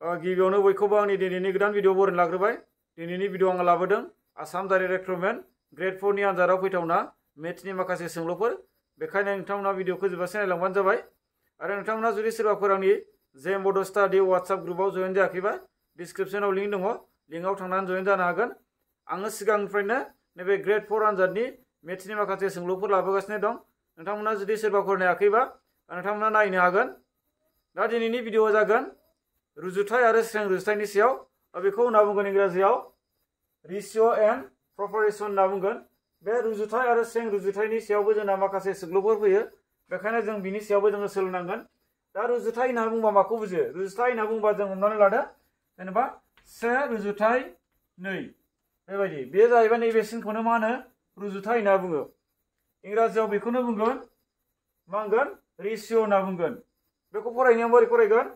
गिबियावनो बयखौबो आंनि दिनैनि गोदान भिडिअ बरायनो लाग्रोबाय। दिनैनि भिडिअ आं लाबोदों आसाम डाइरेक्ट रिक्रुटमेन्ट ग्रेड 4 नि आनजादाव फैथावना मेथ्सनि माखासे सोंलुफोर। बेखायनो नोंथांमोना भिडिअखौ जोबजासे नायलांबानो जाबाय। आरो नोंथांमोना जुदि सोरबाफोर आंनि बड' स्टाडि वाट्सएप ग्रुपआव जयेन जायाखैबा डिसक्रिप्शनाव लिंक दङ, लिंकआव थांनानै जयेन जानो हागोन। आङो सिगांनिफ्रायनो नैबे ग्रेड 4 आनजादनि मेथ्सनि माखासे सोंलुफोर लाबोगासिनो दं। नोंथांमोना जुदि सोरबाफोर नायाखैबा नोंथांमोना नायनो हागोन। दा दिनैनि भिडिअआ जागोन रुजुथाय आरो स्रें रुजुथायनि सायाव। बेखौ होनना बुंगोन इंराजियाव रेशिय' एन्ड प्रप'र्शन होनना बुंगोन। बे रुजुथाय आरो स्रें रुजुथायनि सायावबो जोंना माखासे सोंलुफोर फैयो। बेखायनो जों बिनि सायावबो जोङो सोलोंनांगोन। दा रुजुथाय होनना बुंबा माखौ बुजियो? रुजुथाय होनना बुंबा जों हमनानै लादो जेनेबा 1 रुजुथाय 2 बेबायदि। बे जाहैबाय नैबे सिनखौनो मा होनो? रुजुथाय होनना बुङो। इंराजियाव बेखौनो बुंगोन मा होनगोन? रेशिय' होनना बुंगोन। बेखौ फरायनायाव बोरै फरायगोन?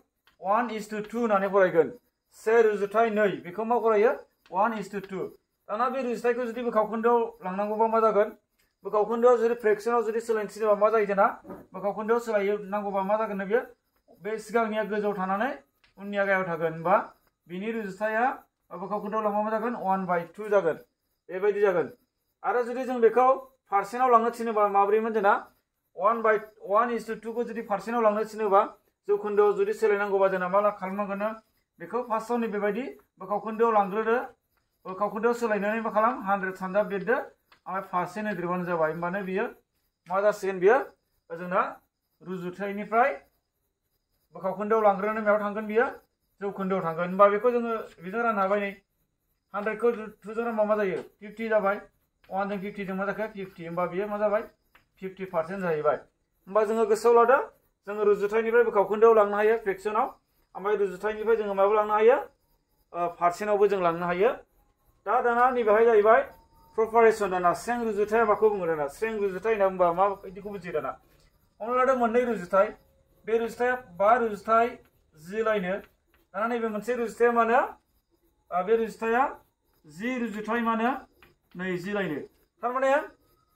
1:2 होननानै फरायगोन। 1 रुजुथाय 2 बेखौ मा फरायो? 1:2। दाना बे रुजुथायखौ जुदि बोखावखोन्दोआव लांनांगौबा मा जागोन? बोखावखोन्दोआव जुदि फ्रेक्सनाव जुदि सोलायनो थिनोबा मा जायो जोंना? बोखावखोन्दोआव सोलायनांगौबा मा जागोन बेयो? बे सिगांनिया गोजौआव थानानै उननिया गाहायाव थागोन। होनबा बिनि रुजुथाया बोखावखोन्दोआव लांबा मा जागोन? 1/2 जागोन। बेबायदि जागोन। आरो जुदि जों बेखौ पारसेन्टआव लांनो थिनोबा माब्रैमोन जोंना? 1:2 खौ जुदि पारसेन्टआव लांनो थिनोबा जौखोन्दोआव जुदि सोलायनांगौबा जोंना मा खालामनांगोन? बेखौ फार्स्टआव नैबेबायदि बोखावखोन्दोआव लांग्रोदो। बोखावखोन्दोआव सोलायनानै मा खालाम? 100 सानजाब देरदो। ओमफ्राय पारसेन्ट होदेरबानो जाबाय। होमबानो बियो मा जासिगोन? बियो जोंना रुजुथायनिफ्राय बोखावखोन्दोआव लांग्रोनानै मायाव थांगोन बियो? जौखोन्दोआव थांगोन। होमबा बेखौ जोङो बेजों राननो हाबाय। नै 100खौ 2 जों रानबा मा जायो? 50 जाबाय। 1 जों 50 जों मा जाखो? 50। होमबा बियो मा जाबाय? 50% जाहैबाय। होमबा जोङो गोसोआव लादो जोङो रुजुथायनिफ्राय बोखावखोन्दोआव लांनो हायो फ्रेक्सनाव। ओमफ्राय रुजुथायनिफ्राय जोङो मायाव लांनो हायो? पारसेन्टआवबो जों लांनो हायो। दाना नैबेहाय जाहैबाय प्रप'र्शन। दाना स्रें रुजुथाया माखौ बुङो? दाना स्रें रुजुथाय होनना बुंबा माबायदिखौ बुजियो? दाना हमना लादो मोननै रुजुथाय। बे रुजुथाया 5 रुजुथाय 10 लायनो। दाना नैबे मोनसे रुजुथाया मा होनो? बे रुजुथाया 10 रुजुथाय मा होनो? 20 लायनो। थारमाने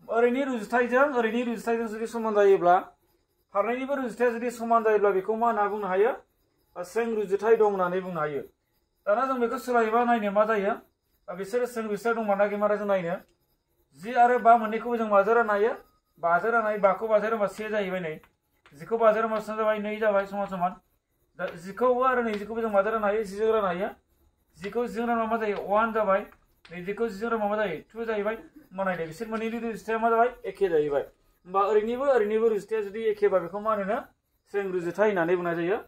ओरैनि रुजुथायजों जुदि समान जायोब्ला, फारनैनिबो रुजुथाया जुदि समान जायोब्ला बेखौ मा होनना बुंनो हायो? स्रें रुजुथाय दं होननानै बुंनो हायो। दाना जों बेखौ सोलायोबा नायनो मा जायो? बिसोरो स्रें रुजुथाय दंबा ना गैया जों नायनो 10 आरो 5 मोननैखौबो जों माजों राननो हायो? 5 जों राननो हायो। 5 खौ 5 जों रानबा 1 जाहैबाय। नै 10 खौ 5 जों रानबा 1 जाबाय 2 जाबाय समान समान। दा 10 खौबो आरो 20 खौबो जों माजों राननो हायो? 10 जों राननो हायो। 10 खौ 10 जों रानबा मा जायो? 1 जाबाय। 20 खौ 10 जों रानबा मा जायो? 2 जाहैबाय। होमबा नायदो बिसोर मोननैनि रुजुथाया मा जाबाय? एखे जाहैबाय। होमबा ओरैनिबो रुजुथाया जुदि एखेबा बेखौ मा होनो? स्रें रुजुथाय होननानै बुंनाय जायो।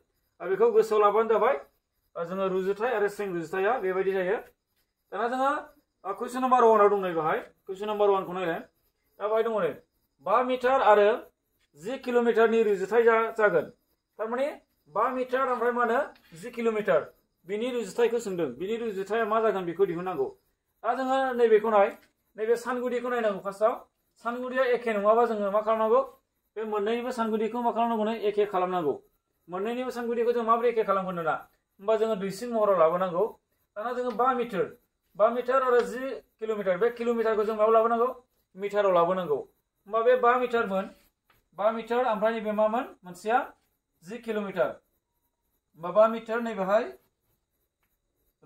बेखौ गोसोआव लाबानो जाबाय। जोङो रुजुथाय आरो स्रें रुजुथाया बेबायदि जायो। दाना जोङो कुइसन नाम्बार 1 आव दं। नै बेहाय कुइसन नाम्बार 1 खौ नायलाय। दा बेहाय दङ नै 5 मिटार आरो 10 किल'मिटारनि रुजुथाय जागोन। थारमाने 5 मिटार ओमफ्राय मा होनो? 10 किल'मिटार बिनि रुजुथायखौ सोंदों। बिनि रुजुथाया मा जागोन बेखौ दिहुननांगौ। दा जोङो नैबेखौ नाय। नैबे सानगुदिखौ नायनांगौ फार्स्टआव। सानगुदिया एखे नङाबा जोङो मा खालामनांगौ? बे मोननैनिबो सानगुदिखौ मा खालामनांगौ? एखे खालामनांगौ। मोननैनिबो सानगुदिखौ जों माबोरै एखे खालामगोन ना? होमबा जोङो दुइसिन महराव लाबोनांगौ। दाना जोङो 5 मिटार आरो 10 किल'मिटार। बे किल'मिटारखौ जों मायाव लाबोनांगौ? मिटाराव लाबोनांगौ। होमबा बे 5 मिटारमोन। 5 मिटार ओमफ्राय नैबे मामोन? मोनसेया 10 किल'मिटार। होमबा 5 मिटार नैबेहाय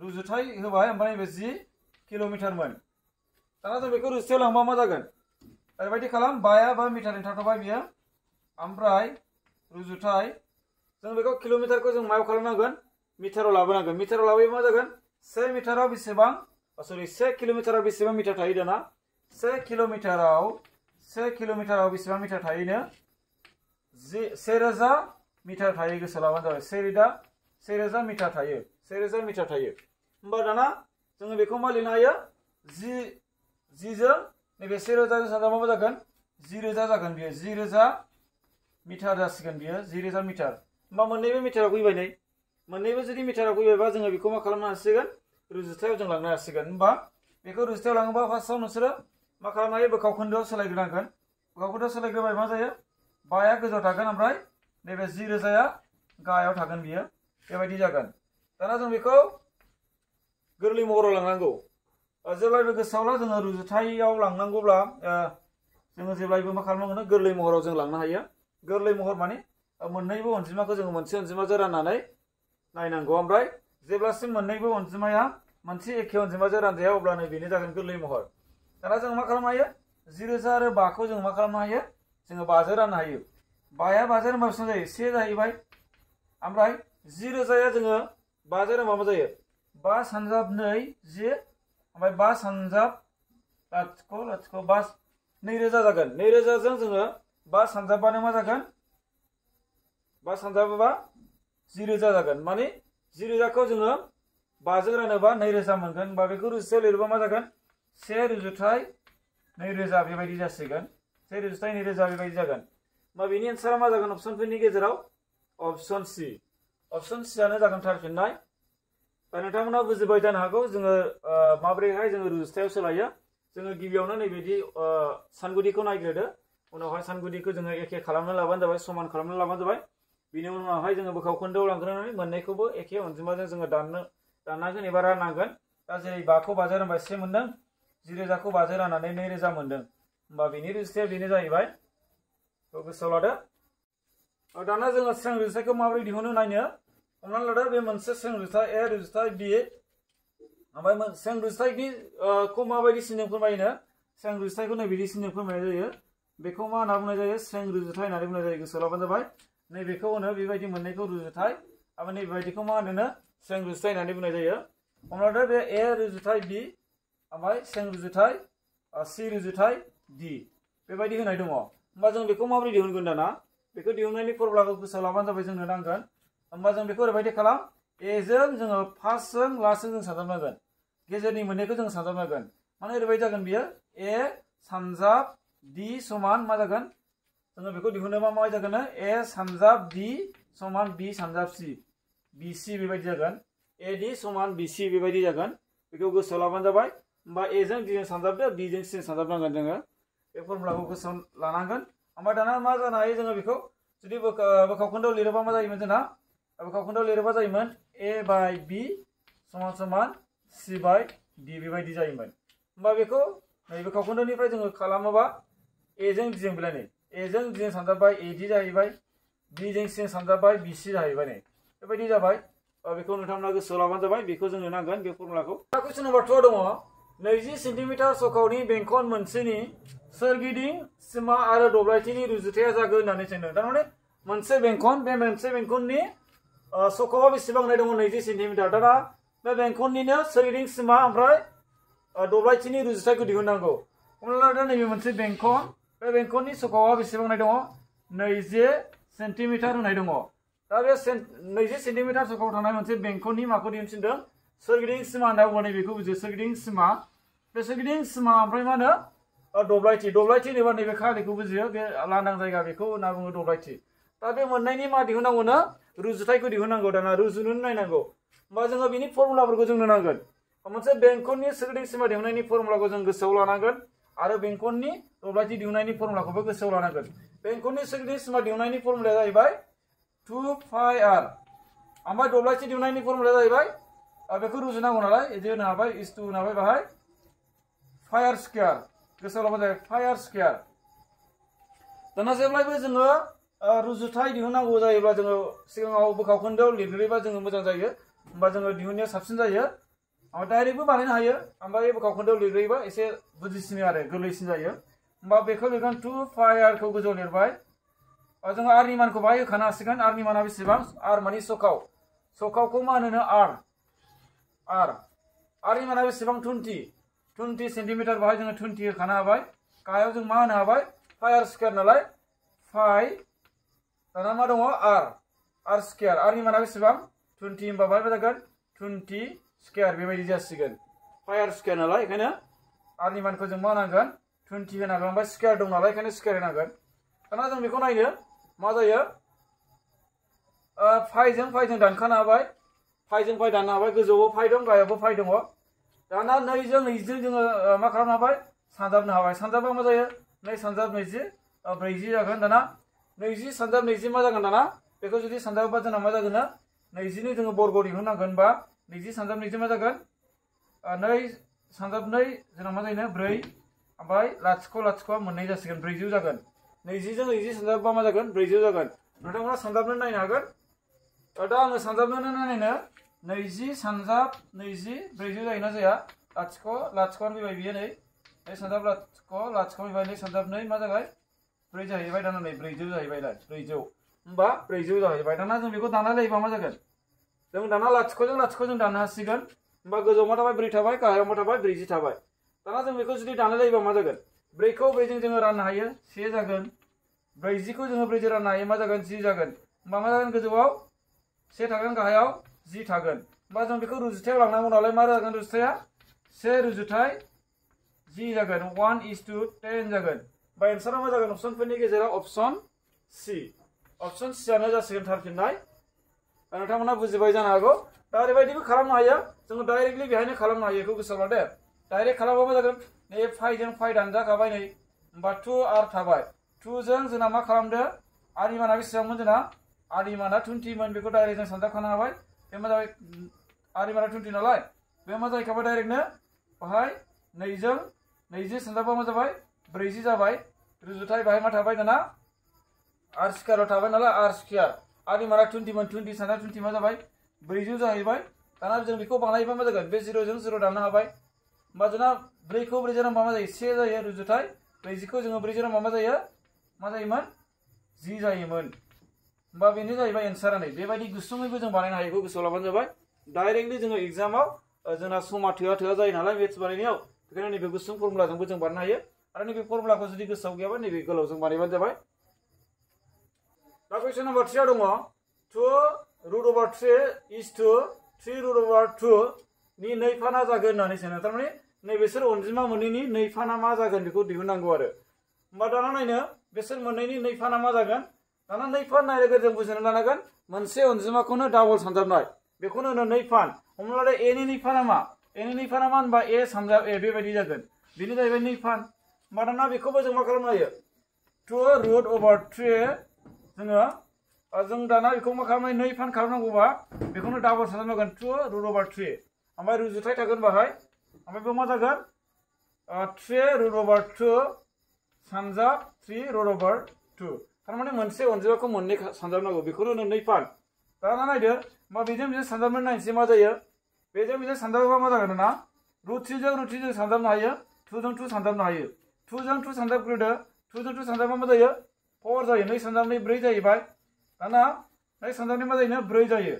रुजुथाय होबाय। ओमफ्राय नैबे 10 किल'मिटारमोन। दाना जों बेखौ रुजुथायाव लांबा मा जागोन? ओरैबायदि खालाम। 5 आ 5 मिटारनि थाथ'बाय बियो। ओमफ्राय रुजुथाय जों बेखौ किल'मिटारखौ जों मायाव खालामनांगोन? मिटाराव लाबोनांगोन। मिटाराव लाबोयोबा मा जागोन? 1 मिटाराव बेसेबां? 1 किल'मिटाराव बेसेबां मिटार थायो? दाना 1 किल'मिटाराव बेसेबां मिटार थायोनो? 1000 मिटार थायो। गोसोआव लाबानो जाबाय। 1000 मिटार थायो। 1000 मिटार थायो। होमबा दाना जोङो बेखौ मा लिरनो हायो? 10 जों नैबे 1000 जों सानजाबा मा जागोन? 10000 जागोन। बियो 10000 मिटार जासिगोन। बियो 10000 मिटार। होमबा मोननैबो मिटाराव फैबाय। नै मोननैबो जुदि मिटाराव फैबायबा जोङो बेखौ मा खालामनो हासिगोन? रुजुथायाव जों लांनो हासिगोन। होमबा बेखौ रुजुथायाव लाङोबा फार्स्टआव नोंसोरो मा खालामनो हायो? बोखावखोन्दोआव सोलायग्रोनांगोन। बोखावखोन्दोआव सोलायग्रोबाय मा जायो? 5 आ गोजौआव थागोन। ओमफ्राय नैबे 10000 गाहायाव थागोन। बियो बेबायदि जागोन। दाना जों बेखौ गोरलै महराव लांनांगौ। जेब्लायबो गोसोआव ला जोङो रुजुथायाव लांनांगौब्ला जोङो जेब्लायबो मा खालामनांगोन? गोरलै महराव जों लांनो हायो। गोरलै महर माने मोननैबो अनजिमाखौ जोङो मोनसे अनजिमाजों राननानै नायनांगौ। ओमफ्राय जेब्लासिम मोननैबो अनजिमाया मोनसे एखे अनजिमाजों रानजाया अब्लानो बेनो जागोन गोरलै महर दाना जों मा खालामनो हायो 0,000 आरो 5 खौ जों मा खालामनो हायो जोङो 5 जों राननो हायो 5 आ 5 जों रानबा बेसेबां जायो 1 जाहैबाय ओमफ्राय 0,000 जोङो 5 जों रानबा मा जायो 5 सानजाब 2 जे ओमफ्राय 5 सानजाब लाथिख' 5 2000 जागोन 2000 जों जोङो 5 सानजाबबानो मा जागोन 5 सानजाबोबा 0,000 जागोन माने 0,000 खौ जोङो 5 जों रानोबा 2000 मोनगोन होमबा बेखौ रुजुथायाव लिरोबा मा जागोन 1 रुजुथाय 2000 बेबायदि जासिगोन 1 रुजुथाय 2000 बेबायदि जागोन होमबा बेनि एन्सारा मा जागोन अपसनफोरनि गेजेराव अपसन सि आनो जागोन थार फिननाय दा नोंथांमोना बुजिबाय जानो हागौ जोङो माबोरैहाय जोङो रुजुथायाव सोलायो जोङो गिबियावनो नैबायदि सानगुदिखौ नायग्रोदो उनावहाय सानगुदिखौ जोङो एखे खालामना लाबानो जाबाय समान खालामना लाबानो जाबाय बिनि उनावहाय जोङो बोखाव खोन्दोआव लांग्रोनानै मोननैखौबो एखे अनजिमाजों जोङो दाननांगोन एबा राननांगोन दा जेरै 5 खौ 5 जों रानबा 1 मोनदों 0,000 खौ 5 जों राननानै 2000 मोनदों होमबा बेनि रुजुथाया बेनो जाहैबाय बेखौ गोसोआव लादो दाना जोङो स्रें रुजुथायखौ माबोरै दिहुनो नायनो हमनानै लादो बे मोनसे स्रें रुजुथाय A रुजुथाय B ओमफ्राय स्रें रुजुथाय B खौ माबायदि सिनजों फोरमायनो स्रें रुजुथायखौ नैबायदि सिनजों फोरमायनाय जायो बेखौ मा होनना बुंनाय जायो स्रें रुजुथाय होननानै बुंनाय जायो गोसोआव लाबानो जाबाय नैबेखौ होनो बेबायदि मोननैखौ रुजुथाय आरो नैबेबायदिखौ मा होनो स्रें रुजुथाय होननानै बुंनाय जायो हमना लादो बे A रुजुथाय B ओमफ्राय स्रें रुजुथाय C रुजुथाय D बेबायदि होनाय दङ होमबा जों बेखौ माबोरै दिहुनगोन दाना बेखौ दिहुननायनि फर्मुलाखौ गोसोआव लाबानो जाबाय जोंनो नांगोन होमबा जों बेखौ ओरैबायदि खालाम A जों जोङो फार्स्टजों लास्टजों जों सानजाबनांगोन गेजेरनि मोननैखौ जों सानजाबनांगोन माने ओरैबायदि जागोन बियो A सानजाब D समान मा जागोन जोङो बेखौ दिहुनोबा मा जागोन A सानजाब D समान B सानजाब C BC बेबायदि जागोन AD समान BC बेबायदि जागोन बेखौ गोसोआव लाबानो जाबाय होमबा A जों D जों सानजाबदो B जों C जों सानजाबनांगोन जोङो बे फर्मुलाखौ गोसोआव लानांगोन ओमफ्राय दाना मा जानो हायो जोङो बेखौ जुदि बोखाव खोन्दोआव लिरोबा मा जायोमोन जोंना बोखाव खोन्दोआव लिरोबा जायोमोन A by B समान समान C by D बेबायदि जायोमोन होमबा बेखौ नै बोखाव खोन्दोनिफ्राय जोङो खालामोबा A जों D जों बिलायनाय A जों D जों सानजाबबाय AD जाहैबाय B जों C जों सानजाबबाय BC जाहैबाय नै बेबायदि जाबाय बेखौ नोंथांमोना गोसोआव लाबानो जाबाय बेखौ जोंनो नांगोन बे फर्मुलाखौ दा कुइसन नम्बर 2 दङ 20 सेन्टिमिटार सखावनि बेंखन मोनसेनि सोरगिदिं सिमा आरो दब्लायथिनि रुजुथाया जागोन होननानै सोंदों थारमाने मोनसे बेंखन बे मोनसे बेंखननि सखावा बेसेबां होनाय दङ 20 सेन्टिमिटार दाना बे बेंखननिनो सोरगिदिं सिमा ओमफ्राय दब्लायथिनि रुजुथायखौ दिहुननांगौ हमना लादो नैबे मोनसे बेंखन बे बेंखननि सखावा बेसेबां होनाय दङ 20 सेन्टिमिटार होनाय दङ दा बे 20 सेन्टिमिटार सखाव थानाय मोनसे बेंखननि माखौ दिहुनसिनदों सोरगिदिं सिमा होनना बुङो नैबेखौ बुजियो सोरगिदिं सिमा बे सोरगिदिं सिमा ओमफ्राय मा होनो दब्लायथि होनोबा नैबे खालिखौ बुजियो बे लांदां जायगा बेखौ होनना बुङो दब्लायथि दा बे मोननैनि मा दिहुननांगौनो रुजुथायखौ दिहुननांगौ दाना रुजुनो नायनांगौ होमबा जोङो बिनि फर्मुलाफोरखौ जोंनो नांगोन मोनसे बेंखननि सोरगिदिं सिमा दिहुननायनि फर्मुलाखौ जों गोसोआव लानांगोन आरो बेंखननि दब्लायथि दिहुननायनि फर्मुलाखौबो गोसोआव लानांगोन बेंखननि सोरगिदिं सिमा दिहुननायनि फर्मुलाया जाहैबाय 2 पाइ r ओमफ्राय दब्लायथि दिहुननायनि फर्मुलाया जाहैबाय बेखौ रुजुनांगौ नालाय इदि होनो हाबाय इस 2 होनो हाबाय बाहाय पाइ r स्क्वायर गोसोआव लाबानो जाबाय पाइ r स्क्वायर दाना जेब्लायबो जोङो रुजुथाय दिहुननांगौ जायोब्ला जोङो सिगाङाव बोखाव खोन्दोआव लिरग्रोयोबा जोङो मोजां जायो होमबा जोङो दिहुननाया साबसिन जायो ओमफ्राय डाइरेक्टबो बानायनो हायो ओमफ्राय बोखाव खोन्दोआव लिरग्रोयोबा एसे बुजिसिनो आरो गोरलैसिन जायो होमबा बेखौ लिरगोन 2 पाइ r खौ गोजौआव लिरबाय जोङो r नि मानखौ बाहाय होखानो हासिगोन r नि माना बेसेबां r माने सखावखौ मा होनो r नि माना बेसेबां 20 सेन्टिमिटार बाहाय जोङो 20 होखानो हाबाय गाहायाव जों मा होनो हाबाय पाइ r स्क्वायर नालाय पाइ दाना मा दङ r स्क्वायर r नि माना बेसेबां 20 होनबा बाहाय मा जागोन 20 स्क्वायर बेबायदि जासिगोन पाइ r स्क्वायर नालाय ओंखायनो r नि मानखौ जों मा होनांगोन 20 होनांगोन ओमफ्राय स्क्वायर दं नालाय ओंखायनो स्क्वायर होनांगोन दाना जों बेखौ नायनो मा जायो पाइजों दानखानो हाबाय पाइजों पाइ दाननो हाबाय गोजौआव पाइ दं गाहायावबो पाइ दङ दाना 2 जों 20 जों जोङो मा खालामनो हाबाय सानजाबनो हाबाय सानजाबा मा जायो 2 सानजाब 20 40 जागोन दाना 20 सानजाब 20 मा जागोन दाना बेखौ जुदि सानजाबोबा जोंना मा जागोन 20 नि जोङो बर्ग दिहुननांगोन बा 20 सानजाब 20 मा जागोन 2 सानजाब 2 जोंना मा जायो 4 ओमफ्राय लाथिख' मोननै जासिगोन 400 जागोन 20 जों 20 सानजाबबा मा जागोन 400 जागोन नोंथांमोना सानजाबनो नायनो हागोन दा आङो सानजाबनो नायनो 20 सानजाब 20 ब्रैजौ जायोना जाया लाथिख' लाथिख'आनो फैबाय बियो नै सानजाब लाथिख' लाथिख' फैबाय नै सानजाब 2 मा जाबाय 4 जाहैबाय दाना नै 400 जाहैबायलाय 400 होमबा 400 जाहैबाय दाना जों बेखौ दाना लायोबा मा जागोन जों दाना लाथिख'जों जों दानो हासिगोन होमबा गोजौआव मा थाबाय 4 थाबाय गाहायाव मा थाबाय 40 थाबाय दाना जों बेखौ जुदि दानो लायोबा मा जागोन 4 खौ 4 जों जोङो राननो हायो 1 जागोन 40 खौ जोङो 4 जों राननो हायो मा जागोन 10 जागोन होमबा मा जागोन गोजौआव 1 थागोन गाहायाव 10 थागोन होमबा जों बेखौ रुजुथायाव लांनांगौ नालाय मा जागोन रुजुथाया 1 रुजुथाय 10 जागोन 1:10 जागोन बा एन्सारा मा जागोन अपसनफोरनि गेजेराव अपसन सि अपसन सि आनो जासिगोन थार फिननाय नोंथांमोना बुजिबाय जानो हागौ दा ओरैबायदिबो खालामनो हायो जों डाइरेक्टलि बेहायनो खालामनो हायो बेखौ गोसोआव ला दे डाइरेक्ट खालामबा मा जागोन नै फाइजों फाइ दानजाखाबाय नै होमबा 2 आर थाबाय 2 जों जोंना मा खालामदो आरिमाना बेसेबांमोन जोंना आरिमाना 20 मोन बेखौ डाइरेक्ट जों सानजाबखानो हाबाय बे मा जाबाय आरिमाना 20 नालाय बे मा जाहैखाबाय डाइरेक्टनो बाहाय 2 जों 20 सानजाबा मा जाबाय 40 जाबाय रुजुथाय बाहाय मा थाबाय दाना आर स्क्वायर थाबाय नालाय आर स्क्वायर आरिमाना 20 मोन 20 सानजा 20 मा जाबाय 400 जाहैबाय दाना जों बेखौ बानायबा मा जागोन बे 0 जों 0 दाननो हाबाय होमबा जोंना 4 खौ 4 जों मा जायो 1 जायो रुजुथाय 40 खौ जोङो 4 जों मा जायो मा जायोमोन 10 जायोमोन होमबा बेनो जाहैबाय एन्सारा नै बेबायदि गुसुङैबो जों बानायनो हायो बेखौ गोसोआव लाबानो जाबाय डाइरेक्टलि जोङो एग्जामाव जोंना समा थोआ जायो नालाय मेथ्स बानायनायाव बेखायनो नैबे गुसुं फर्मुलाजोंबो जों बानायनो हायो आरो नैबे फर्मुलाखौ जुदि गोसोआव गैयाबा नैबे गोलावजों बानायबानो जाबाय दा कुइसन नाम्बार 3 दङ 2√3 is to 3√2 नि 2 फाना जागोन होननानै सोङो थारमाने नैबेसोर अनजिमा मोननैनि 2 फाना मा जागोन बेखौ दिहुननांगौ आरो होमबा दाना नायनो बेसोर मोननैनि 2 फाना मा जागोन दाना 2 फान नाय लोगो जों बुजिनो लानांगोन मोनसे अनजिमाखौनो डाबल सानजाबनाय बेखौनो होनो 2 फान हमना ला ए नि 2 फाना मा ए नि 2 फाना मा होनबा ए सानजाब ए बेबायदि जागोन बेनो जाहैबाय 2 फान होमबा दाना बेखौबो जों मा खालामनो हायो 2√3 जों दाना बेखौ मा खालामनाय 2 फान खालामनांगौबा बेखौनो डाबल सानजाबनांगोन 2√3 ओमफ्राय रुजुथाय थागोन बाहाय ओमफ्राय बेयाव मा जागोन 3√2 सानजाब 3√2 थारमाने मोनसे अनजिमाखौ मोननै सानजाबनांगौ बेखौनो होनो 2 फान दाना नायदो मा बेजों बेजों सानजाबनानै नायनोसै मा जायो बेजों बेजों सानजाबोबा मा जागोन ना √3 जों सानजाबनो हायो 2 जों 2 सानजाबनो हायो 2 जों 2 सानजाबग्रोदो 2 जों 2 सानजाबा मा जायो 4 जायो 2 सानजाबनै 4 जाहैबाय दाना 2 सानजाबनै मा जायो 4 जायो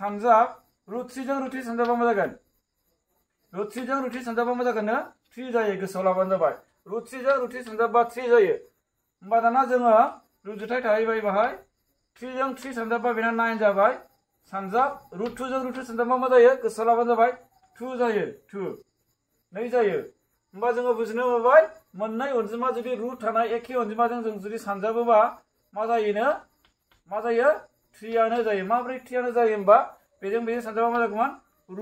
सानजाब √3 जों √3 सानजाबा मा जागोन √3 जों √3 सानजाबा मा जागोन 3 जायो गोसोआव लाबानो जाबाय √3 जों √3 सानजाबा 3 जायो होमबा दाना जोङो रुजुथाय थाहैबाय बाहाय 3 जों 3 सानजाबा बेना 9 जाबाय सानजाब √2 जों √2 सानजाबा मा जायो गोसोआव लाबानो जाबाय 2 जायो 2 जायो होमबा जोङो बुजिनो मोनबाय मोननै अनजिमा जुदि रुट थानाय एखे अनजिमाजों जों जुदि सानजाबोबा मा जायो 3 आनो जायो माब्रै 3 आनो जायो होमबा बेजों बेजों सानजाबा मा जागौमोन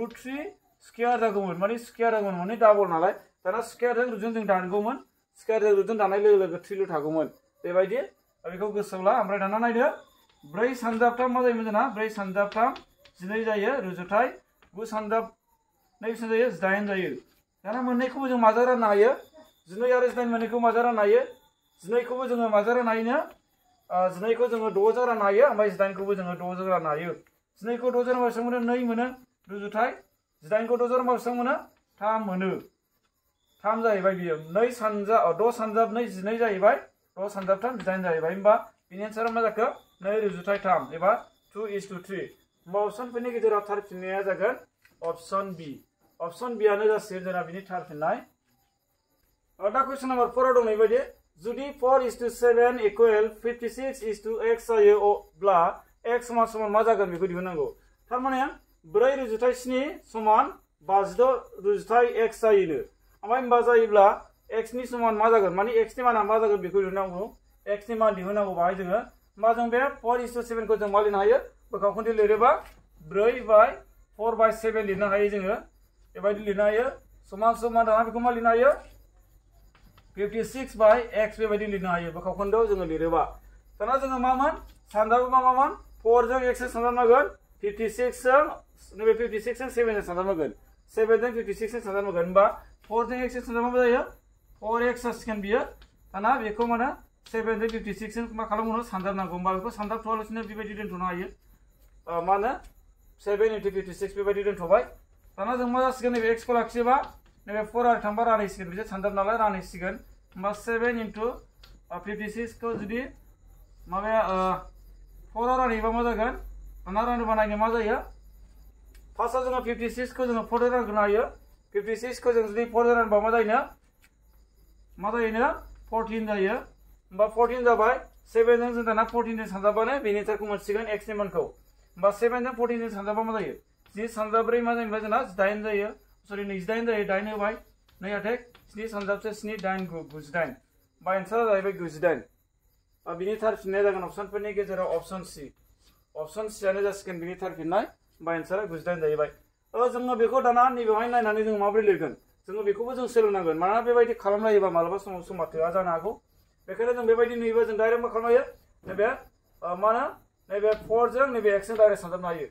√3 स्क्वायर जागौमोन माने स्क्वायर जागौमोन माने डाबल नालाय दाना स्क्वायरजों रुटजों जों दानगौमोन स्क्वायरजों रुटजों दानाय लोगो लोगो 3 थागौमोन बेबायदि बेखौ गोसोआव ला ओमफ्राय दाना नायदो 4 सानजाबथाम मा जायोमोन जोंना 4 सानजाबथाम 12 जायो रुजुथाय 9 सानजाब 2 बेसेबां जायो 8 जायो दाना मोननैखौबो जों माजों राननो हायो 12 आरो 8 मोननैखौ माजों राननो हायो 12 खौबो जोङो माजों राननो हायो 12 खौ जोङो 6 जों राननो हायो ओमफ्राय 8 खौबो जोङो 6 जों राननो हायो 12 खौ 6 जों रानबा बेसेबां मोनो 2 मोनो रुजुथाय 8 खौ 6 जों रानबा बेसेबां मोनो 3 मोनो 3 जाहैबाय बियो 6 सानजाब 2 12 जाहैबाय 6 सानजाब 3 8 जाहैबाय होमबा बेनि एन्सारा मा जाखो 2 रुजुथाय 3 एबा 2:3 होमबा अपसनफोरनि गेजेराव थार फिननाया जागोन अपसन बि अपसन बि आनो जासिगोन जोंना बिनि थार फिननाय दा कुइसन नाम्बार 4 आव दं नैबायदि जुदि 4:7 इकुवेल 56:x जायो अब्ला x समान मा जागोन बेखौ दिहुननांगौ थारमाने 4 रुजुथाय 7 समान 56 रुजुथाय x जायोनो ओमफ्राय होमबा जायोब्ला x नि समान मा जागोन माने x नि माना मा जागोन बेखौ दिहुननांगौ x नि मान दिहुननांगौ बाहाय जोङो होमबा जों बे 4:7 खौ जों मा लिरनो हायो बोखावखोन्दो लिरोबा 4/4/7 लिरनो हायो जोङो बेबायदि लिरनो हायो समान दाना बेखौ मा लिरनो हायो 56/x बेबायदि लिरनो हायो बोखावखोन्दोआव जोङो लिरोबा दाना जोङो मामोन सानजाबोबा मामोन 4 जों x जों सानजाबनांगोन 56 जों नैबे 56 जों 7 जों सानजाबनांगोन 7 जों 56 जों सानजाबनांगोन होमबा 4 जों x जों सानजाबा मा जायो 4x जासिगोन बियो दाना बेखौ माने 7 जों 56 जों मा खालामनो सानजाबनांगौ होमबा बेखौ सानजाबथ'वालासिनो बेबायदि दोनथ'नो हायो मा होनो 7 into 56 बेबायदि दोनथ'बाय दाना जों मा जासिगोन नैबे x खौ लाखियोबा नैबे 4 आरो थांबा रानहैसिगोन बिसोर सानजाब नालाय रानहैसिगोन होमबा 7 into 56 खौ जुदि माबाया 4 आव रानहैबा मा जागोन दाना रानोबा नायनो मा जायो फार्स्टआव जोङो 56 खौ जोङो 4 जों रानग्रोनो हायो 56 खौ जों जुदि 4 जों रानबा मा जायोनो 14 जायो होमबा 14 जाबाय 7 जों जों दाना 14 जों सानजाबानो बेनि एन्सारखौ मोनसिगोन x नि मानखौ होमबा 7 जों 14 जों सानजाबा मा जायो 7 सानजाब्रै मा जायोबा जोंना 8 जायो सरि 28 जायो 8 होबाय 2 आथेक 7 सानजाबसे 7 8 98 बा एन्सारा जाहैबाय 98 बिनि थार फिननाया जागोन अपसनफोरनि गेजेराव अपसन C अपसन C आनो जासिगोन बिनि थार फिननाय बा एन्सारा 98 जाहैबाय जोङो बेखौ दाना नैबेवहाय नायनानै जों माबोरै लिरगोन जोङो बेखौबो जों सोलोंनांगोन मानोना बेबायदि खालामलायोबा मालाबा समाव समा थोआ जानो हागौ बेखायनो जों बेबायदि नुयोबा जों डाइरेक्ट मा खालामनो हायो नैबे मा होनो नैबे 4 जों नैबे x जों डाइरेक्ट सानजाबनो हायो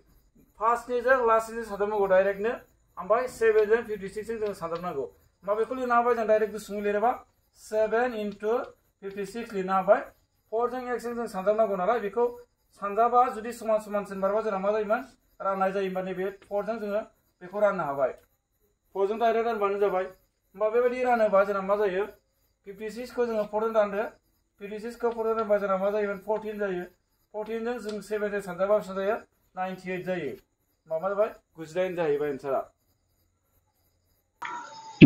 फार्स्टनिजों लास्टनिजों सानजाबनांगौ डाइरेक्टनो ओमफ्राय 7 जों 56 जों जों सानजाबनांगौ मा बेखौ लिरनो हाबाय जों डाइरेक्ट गुसुङै लिरोबा 7 into 56 लिरनो हाबाय 4 जों x जों सानजाबनांगौ नालाय बेखौ सानजाबा जुदि समान समान सोनबारबा जोंना मा जायोमोन राननाय जायोबा नैबे 4 जों जोङो बेखौ राननो हाबाय 4 जों डाइरेक्ट रानबानो जाबाय होमबा बेबायदि रानोबा जोंना मा जायो 56 खौ जोङो 4 जों रानदो 56 खौ 4 जों रानबा जोंना मा जायोमोन 14 जायो 14 जों जों 7 जों सानजाबा बेसेबां जायो 98 जायो मा जाबाय 98 जाहैबाय एन्सारा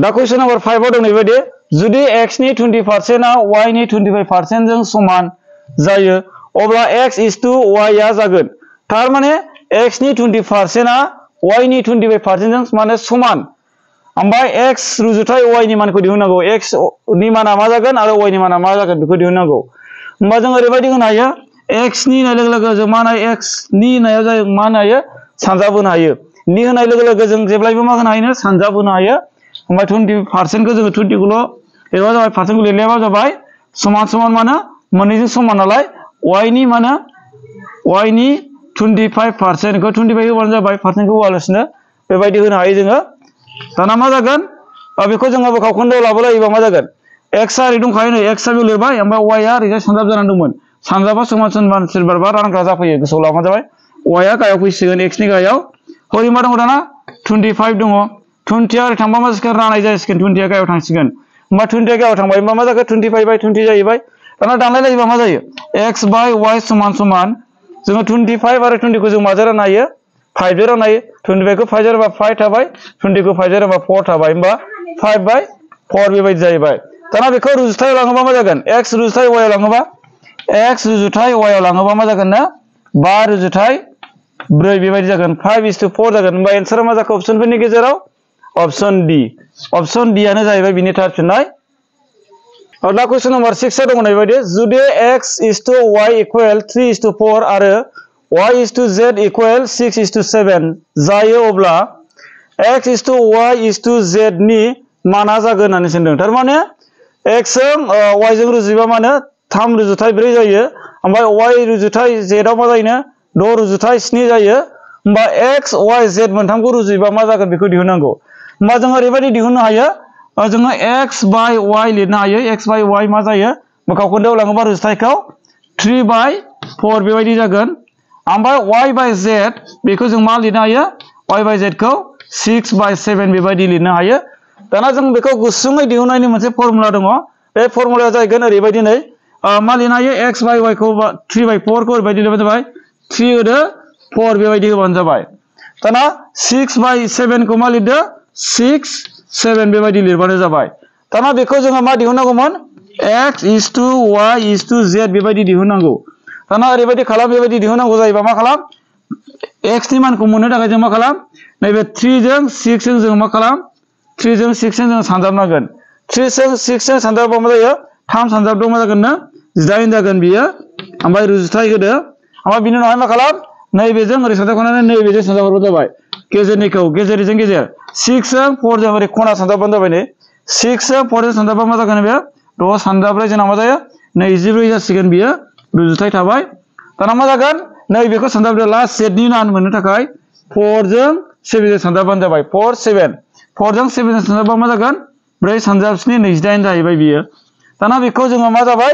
दा क्वेश्चन नम्बर 5 आव दं नैबायदि जुदि x नि 20% आ y नि 25% जों समान जायो अब्ला x = y आ जागोन थार माने x नि 20% आ y नि 25% जों माने समान ओमफ्राय x रुजुथाय y नि मानखौ दिहुननांगौ x नि माना मा जागोन आरो y नि माना मा जागोन बेखौ दिहुननांगौ होमबा जों ओरैबायदि होनो हायो x नि होनाय लोगो लोगो जों मा होनो x नि होनायाव जाय मा होनो हायो सानजाब होनो हायो नि होनाय लोगो लोगो जों जेब्लायबो मा होनो हायो सानजाब होनो हायो ओमफ्राय 20% खौ जोङो 20 खौल' एबा जाबाय पारसेन्ट खौ लिरलायाबा जाबाय समान समान माने मोननैजों समान नालाय y नि माने y नि 25% खौ 25 होबानो जाबाय पारसेन्ट खौ होआलासिनो बेबायदि होनो हायो जोङो दाना मा जागोन बेखौ जोङो बोखावखोन्दोआव लाबोलायोबा मा जागोन x आ ओरै दंखायो नै x आ बेयाव लिरबाय ओमफ्राय y आ ओरैजाय सानजाब जानानै दंमोन सानजाबा समान समान सोरबारबा रानग्रा जाफैयो गोसोआव लाबानो जाबाय y आ गाहायाव फैसिगोन x नि गाहायाव हरै मा दङ दाना 25 दङ 20 आ ओरै थांबा मा जासिगोन राननाय जासिगोन 20 आ गाहायाव थांसिगोन होमबा 20 आ गाहायाव थांबाय होमबा मा जागोन 25/20 जाहैबाय दाना दानलायलायोबा मा जायो x by y समान समान जोङो 25 आरो 20 खौ जों माजों राननो हायो 5 जों राननो हायो 25 खौ 5 जों रानबा 5 थाबाय 20 खौ 5 जों रानबा 4 थाबाय होमबा 5/4 बेबायदि जाहैबाय दाना बेखौ रुजुथायाव लाङोबा मा जागोन x रुजुथाय y आव लाङोबा x रुजुथाय y आव लाङोबा मा जागोन ना 5 रुजुथाय 4 बेबायदि जागोन 5:4 जागोन होमबा एन्सारा मा जाखो अपसनफोरनि गेजेराव अपसन D आनो जाहैबाय बिनि थार फिननाय दा क्वेश्चन नम्बर 6 आ दङ नैबायदि जुदि x = y = 3:4 आरो y = z = 6:7 जायो अब्ला x = y = z नि माना जागोन होननानै सोंदों थारमाने x जों y जों रुजुयोबा माने 3:4 जायो ओमफ्राय y रुजुथाय z आव मा जायोनो 6:7 जायो होमबा x y z मोनथामखौ रुजुयोबा मा जागोन बेखौ दिहुननांगौ होमबा जों ओरैबायदि दिहुननो हायो जोङो x by y लिरनो हायो x by y मा जायो बोखावखोन्दोआव लाङोबा रुजुथायखौ 3/4 बेबायदि जागोन ओमफ्राय y by z बेखौ जों मा लिरनो हायो y by z खौ 6/7 बेबायदि लिरनो हायो दाना जों बेखौ गुसुङै दिहुननायनि मोनसे फर्मुला दङ बे फर्मुलाया जाहैगोन ओरैबायदि नै मा लिरनो हायो x by y खौ 3/4 खौ ओरैबायदि लिरबानो जाबाय 3 होदो 4 बेबायदि होबानो जाबाय दाना 6/7 खौ मा लिरदो 6/7 बेबायदि लिरबानो जाबाय दाना बेखौ जोङो मा दिहुननांगौमोन x = y = z बेबायदि दिहुननांगौ दाना ओरैबायदि खालाम बेबायदि दिहुननांगौ जायोबा मा खालाम x नि मानखौ मोननो थाखाय जों मा खालाम नैबे 3 जों 6 जों जों मा खालाम 3 जों 6 जों जों सानजाबनांगोन 3 जों 6 जों सानजाबबा मा जायो 3 सानजाबदों मा जागोन ना 18 जागोन बियो ओमफ्राय रुजुथाय होदो ओमफ्राय बिनि उनावहाय मा खालाम नैबेजों ओरै सानजाबखांनानै नैबेजों सानजाबहरबानो जाबाय गेजेरनिखौ गेजेरजों गेजेर 6 जों 4 जों ओरै खना सानजाबबानो जाबाय नै 6 जों 4 जों सानजाबबा मा जागोन बे 6 सानजाब्रै जोंना मा जायो 24 जासिगोन बियो रुजुथाय थाबाय दाना मा जागोन नैबेखौ सानजाबदो लास्ट सेटनि मान मोननो थाखाय 4 जों 7 जों सानजाबबानो जाबाय 4 7 जों 7 जों सानजाबबा मा जागोन 4 सानजाब 7 28 जाहैबाय बियो दाना बेखौ जोङो मा जाबाय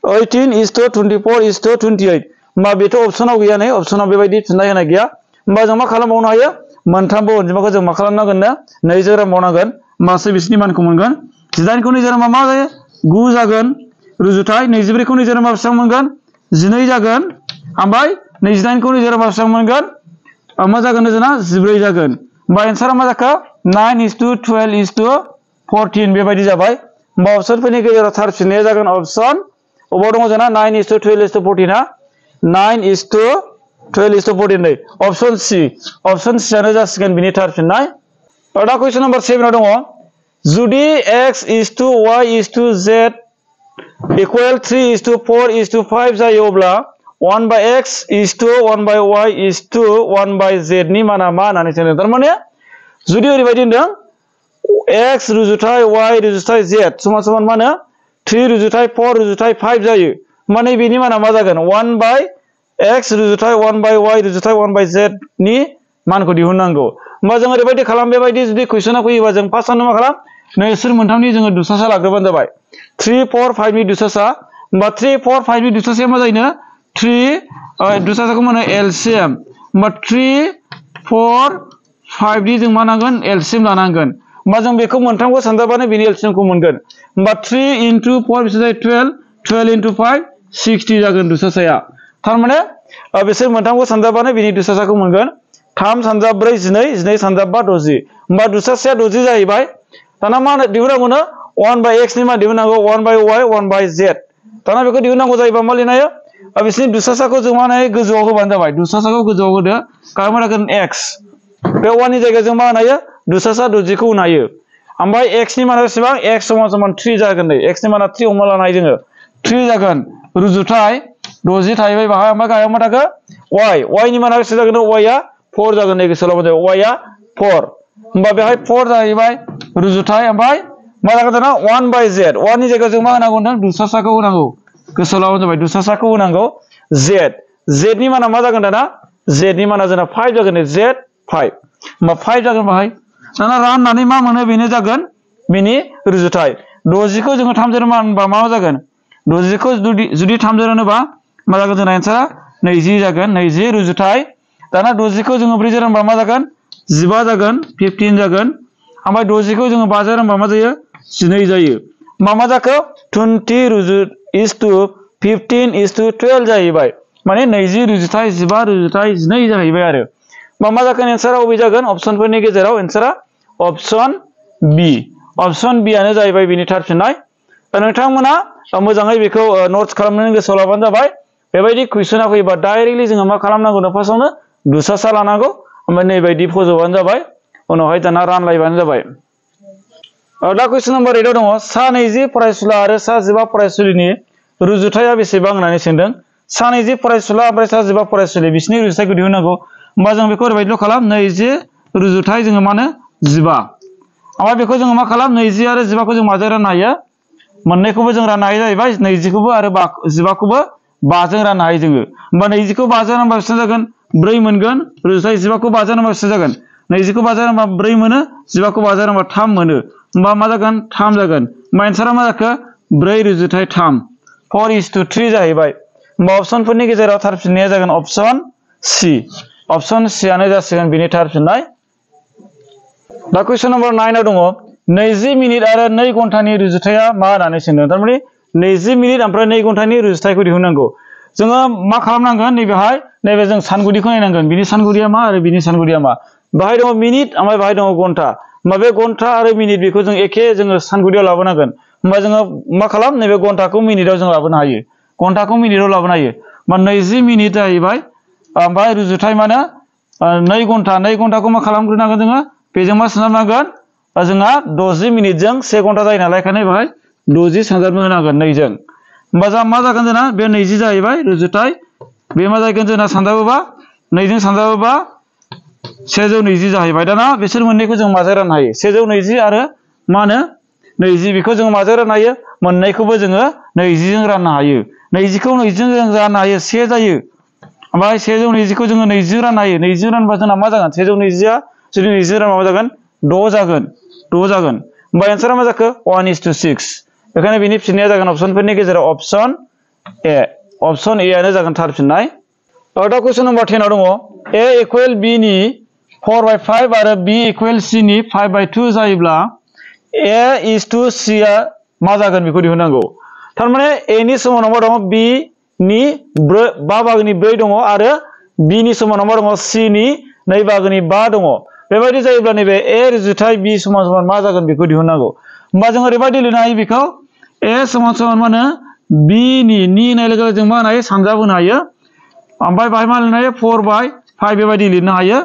18:24:28 होमबा बेथ' अपसनाव गैया नै अपसनाव बेबायदि फिननाय होनाय गैया होमबा जों मा खालामबावनो हायो मोनथामबो अनजिमाखौ जों मा खालामनांगोन नैजों रानबावनांगोन होमबासो बिसिनि मानखौ मोनगोन 18 खौ नैजों रानबा मा जायो 9 जागोन रुजुथाय 24 खौ नैजों रानबा बेसेबां मोनगोन 12 जागोन ओमफ्राय 28 खौ नैजों रानबा बेसेबां मोनगोन मा जागोन जोंना 14 जागोन होमबा एन्सारा मा जाखो 9:12:14 बेबायदि जाबाय होमबा अपसनफोरनि गेजेराव थार फिननाया जागोन अपसन अबाव दङ जोंना 9:12:14 ना 9:12:14 नै अपसन सि आनो जासिगोन बिनि थार फिननाय दा कुइसन नम्बर 7 आव दङ जुदि x y z इकुवेल 3:4:5 जायो अब्ला 1/x 1/y 1/z नि माना मा होननानै सोंदों थारमाने जुदि ओरैबायदि होनदों x रुजुथाय y रुजुथाय z समान समान मा होनो 3:4:5 जायो माने बेनि माना मा जागोन 1/x रुजुथाय 1/y रुजुथाय 1/z नि मानखौ दिहुननांगौ होमबा जों ओरैबायदि खालाम बेबायदि जुदि कुइसना फैयोबा जों फार्स्टआवनो मा खालाम नोंसोर मोनथामनि जोङो दुसासा लाग्रोबानो जाबाय 3 4 5 नि दुसासा होमबा 3 4 5 नि दुसासाया मा जायोनो 3 दुसासाखौ मा होनो एलसीएम होमबा 3 4 5 नि जों मा नांगोन एलसीएम लानांगोन होमबा जों बेखौ मोनथामखौ सानजाबानो बिनि एलसीएमखौ मोनगोन होमबा 3 * 4 बेसे जायो 12 * 5 60 जागोन दुसासाया थारमाने बिसोर मोनथामखौ सानजाबानो बिनि दुसासाखौ मोनगोन 3 सानजाब 4 12 12 सानजाब 5 60 होमबा दुसासाया 60 जाहैबाय दाना मा दिहुननांगौनो 1/x नि मा दिहुननांगौ 1/y 1/z दाना बेखौ दिहुननांगौ जायोबा मा लिरनो हायो बिसोरनि दुसासाखौ जों मा होनो गोजौआव होबानो जाबाय दुसासाखौ गोजौआव होदो गाहायाव मा जागोन x बे 1 नि जायगायाव जों मा होनो हायो दुसासा 60 खौ होनो हायो ओमफ्राय x नि माना बेसेबां x = 3 जागोन नै x नि माना 3 हमना लानो हायो जोङो 3 जागोन रुजुथाय 60 थाहैबाय बाहाय ओमफ्राय गाहायाव मा थाखो y नि माना बेसे जागोन y आ 4 जागोन नै गोसोआव लाबानो जाबाय y आ 4 होमबा बेहाय 4 जाहैबाय रुजुथाय ओमफ्राय मा जागोन दाना 1/z 1 नि जायगायाव जों मा होनांगौ होनदों दुसासाखौ होनांगौ गोसोआव लाबानो जाबाय दुसासाखौ होनांगौ z नि माना मा जागोन दाना z नि माना जोंना 5 जागोन z 5 होमबा 5 जागोन बाहाय दाना राननानै मा मोनो बेनो जागोन बिनि रुजुथाय 60 खौ जोङो 3 जों रानबा मा जागोन 60 खौ जुदि 3 जों रानोबा मा जागोन जोंना एन्सारा 20 जागोन 20 रुजुथाय दाना 60 खौ जोङो 4 जों रानबा मा जागोन 15 जागोन 15 जागोन ओमफ्राय 60 खौ जोङो 5 जों रानबा मा जायो 12 जायो मा जाखो 20:15:12 जाहैबाय माने 20 रुजुथाय 15 रुजुथाय 12 जाहैबाय आरो मा जागोन एन्सारा बबे जागोन अपसनफोरनि गेजेराव एन्सारा अपसन बि आनो जाहैबाय बिनि थार फिननाय नोंथांमोना मोजाङै बेखौ नोट्स खालामनानै गोसोआव लाबानो जाबाय बेबायदि कुइसना फैयोबा डाइरेक्टलि जोङो मा खालामनांगौ फार्स्टआवनो दुसासा लानांगौ ओमफ्राय नैबायदि फज'बानो जाबाय उनावहाय दाना रानलायबानो जाबाय दा कुइसन नम्बर 8 आव दङ सा 20 फरायसुला आरो सा 15 फरायसुलिनि रुजुथाया बेसेबां होननानै सोंदों सा 20 फरायसुला ओमफ्राय सा 15 फरायसुलि बिसोरनि रुजुथायखौ दिहुननांगौ होमबा जों बेखौ ओरैबायदिल' खालाम 20 रुजुथाय जोङो मा होनो 15 ओमफ्राय बेखौ जोङो मा खालाम 20 आरो 15 खौ जों माजों राननो हायो मोननैखौबो जों राननो हायो जाहैबाय 20 खौबो आरो 15 खौबो 5 जों राननो हायो जोङो होमबा 20 खौ 5 जों रानबा बेसेबां जागोन 4 मोनगोन रुजुथाय 15 खौ 5 जों रानबा बेसेबां जागोन 20 खौ 5 जों रानबा 4 मोनो 15 खौ 5 जों रानबा 3 मोनो होमबा मा जागोन 3 जागोन होमबा एन्सारा मा जाखो 4 रुजुथाय 3 4:3 जाहैबाय होमबा अपसनफोरनि गेजेराव थार फिननाया जागोन अपसन सि आनो जासिगोन बिनि थार फिननाय दा कुइसन नम्बर 9 आव दङ 20 मिनिट आरो 2 घन्टानि रुजुथाया मा होननानै सोंदों थारमाने 20 मिनिट ओमफ्राय 2 घन्टानि रुजुथायखौ दिहुननांगौ जोङो मा खालामनांगोन नैबे जों सानगुदिखौ नायनांगोन बिनि सानगुदिया मा आरो बिनि सानगुदिया मा बाहाय दङ मिनिट ओमफ्राय बाहाय दङ घन्टा होमबा बे घन्टा आरो मिनिट बेखौ जों एखे जोङो सानगुदियाव लाबोनांगोन होमबा जोङो मा खालाम नैबे घन्टाखौ मिनिटआव जों लाबोनो हायो घन्टाखौ मिनिटआव लाबोनो हायो होमबा 20 मिनिट जाहैबाय ओमफ्राय रुजुथाय माने 2 घन्टाखौ मा खालामग्रोनांगोन जोङो बेजों मा सानजाबनांगोन जोंहा 60 मिनिटजों 1 घन्टा जायो नालाय खायनो बेहाय 60 सानजाबनो होनांगोन 2 जों होमबा जोंहा मा जागोन जोंना बे 20 जाहैबाय रुजुथाय बे मा जागोन जोंना सानजाबोबा 2 जों सानजाबोबा 120 जाहैबाय दाना बिसोर मोननैखौ जों माजों राननो हायो 120 आरो मा होनो 20 बेखौ जों माजों राननो हायो मोननैखौबो जोङो 20 जों राननो हायो 20 खौ 20 जों राननो हायो 1 जायो ओमफ्राय 120 खौ जोङो 20 राननो हायो 20 रानबा जोंना मा जागोन 120 आ जुदि 20 रानबा मा जागोन 6 जागोन होमबा एन्सारा मा जाखो 1:6 बेखायनो बिनि फिननाया जागोन अपसनफोरनि गेजेराव अपसन ए आनो जागोन थार फिननाय दा कुइसन नम्बर 10 आव दङ a इक्वल b नि 4/5 आरो b इक्वल c नि 5/2 जायोब्ला a is to c आ मा जागोन बेखौ दिहुननांगौ थारमाने a नि समानाव मा दङ b नि 5 बाहागोनि 4 दङ आरो b नि समानाव मा दङ c नि 2 बाहागोनि 5 दङ बेबायदि जायोब्ला नैबे a रुजुथाय b समान समान मा जागोन बेखौ दिहुननांगौ होमबा जों ओरैबायदि लिरनो हायो बेखौ a समान समान मा होनो b नि होननाय लोगो लोगो जों मा होनो हायो सानजाब होनो हायो ओमफ्राय बाहाय मा लिरनो हायो 4/5 बेबायदि लिरनो हायो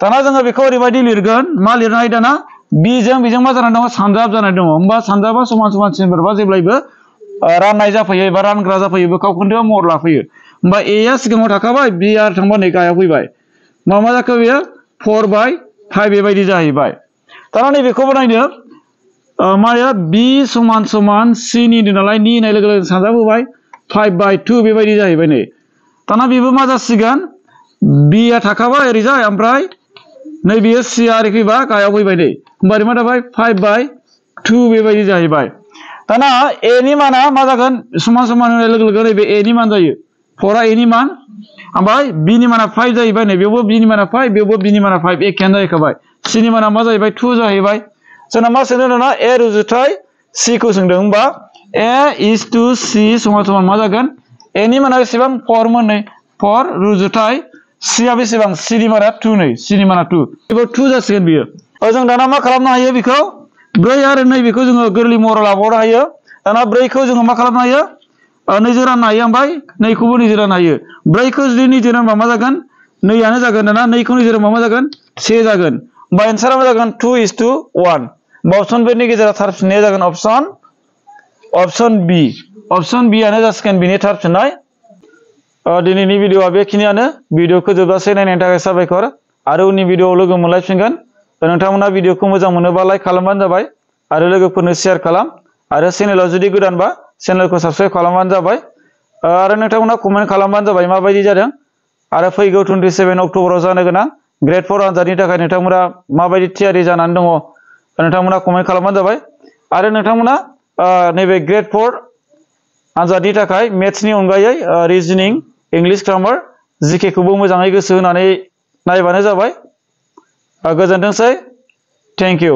दाना जोङो बेखौ ओरैबायदि लिरगोन मा लिरनो हायो दाना b जों बेजों मा जानानै दङ सानजाब जानानै दङ होमबा सानजाबा समान समान सिनफोरबा जेब्लायबो राननाय जाफैयो एबा रानग्रा जाफैयो बे खावखोन्दोआ महर लाफैयो होमबा a आ सिगाङाव थाखाबाय b आरो थांबा नै गाहायाव फैबाय मा जाखो बेयो 4/5 बेबायदि जाहैबाय दाना नैबेखौबो नायनो माया b समान समान c नि नालाय नि होननाय लोगो लोगो सानजाब होबाय 5/2 बेबायदि जाहैबाय नै दाना बेबो मा जासिगोन b आ थाखाबाय ओरैजाय ओमफ्राय नै बेयो c आ ओरै फैबा गाहायाव फैबाय नै होमबा ओरै मा जाबाय 5/2 बेबायदि जाहैबाय दाना a नि माना मा जागोन समान समान होनाय लोगो लोगो नैबे a नि मान जायो 4 आ a नि मान ओमफ्राय b नि माना 5 जाहैबाय नै बेयावबो b नि माना 5 बेयावबो b नि माना 5 एखेयानो जाहैखाबाय c नि माना मा जाहैबाय 2 जाहैबाय जोंना मा सोंदों दाना a रुजुथाय c खौ सोंदों होमबा a is to c समान समान मा जागोन a नि माना बेसेबां 4 मोन नै 4 रुजुथाय c आ बेसेबां c नि माना 2 नै c नि माना 2 बेबो 2 जासिगोन बियो जों दाना मा खालामनो हायो बेखौ 4 आरो नै बेखौ जोङो गोरलै महराव लाबावनो हायो दाना 4 खौ जोङो मा खालामनो हायो नैजों राननो हायो ओमफ्राय 2 खौबो नैजों राननो हायो 4 खौ जुदि नैजों रानबा मा जागोन 2 आनो जागोन दाना 2 खौ नैजों रानबा मा जागोन 1 जागोन होमबा एन्सारा मा जागोन 2:1 अप्शन बे नि गेजेराव थार फिननाया जागोन अप्शन बी आनो जासिगोन बिनि थार फिननाय दिनैनि भिडिअआ बेखिनियानो भिडिअखौ जोबजासे नायनायनि थाखाय साबायखर आरो उननि भिडिअआव लोगो मोनलायफिनगोन नोंथांमोना भिडिअखौ मोजां मोनोबा लाइक खालामबानो जाबाय आरो लोगोफोरनो शेयार खालाम आरो चेनेलाव जुदि गोदानबा चेनेलखौ साबस्क्राइब खालामबानो जाबाय आरो नोंथांमोना कमेन्ट खालामबानो जाबाय माबायदि जादों आरो फैगौ 27 अक्ट'बराव जानो गोनां ग्रेड 4 आनजादनि थाखाय नोंथांमोना माबायदि थियारि जानानै दङ नोंथांमोना कमेन्ट खालामबानो जाबाय आरो नोंथांमोना नैबे ग्रेड 4 आनजादनि थाखाय मेथ्सनि अनगायै रिजनिं इंलिश ग्रामार जीके खौबो मोजाङै गोसो होनानै नायबानो जाबाय गोजोनथोंसै थेंक इउ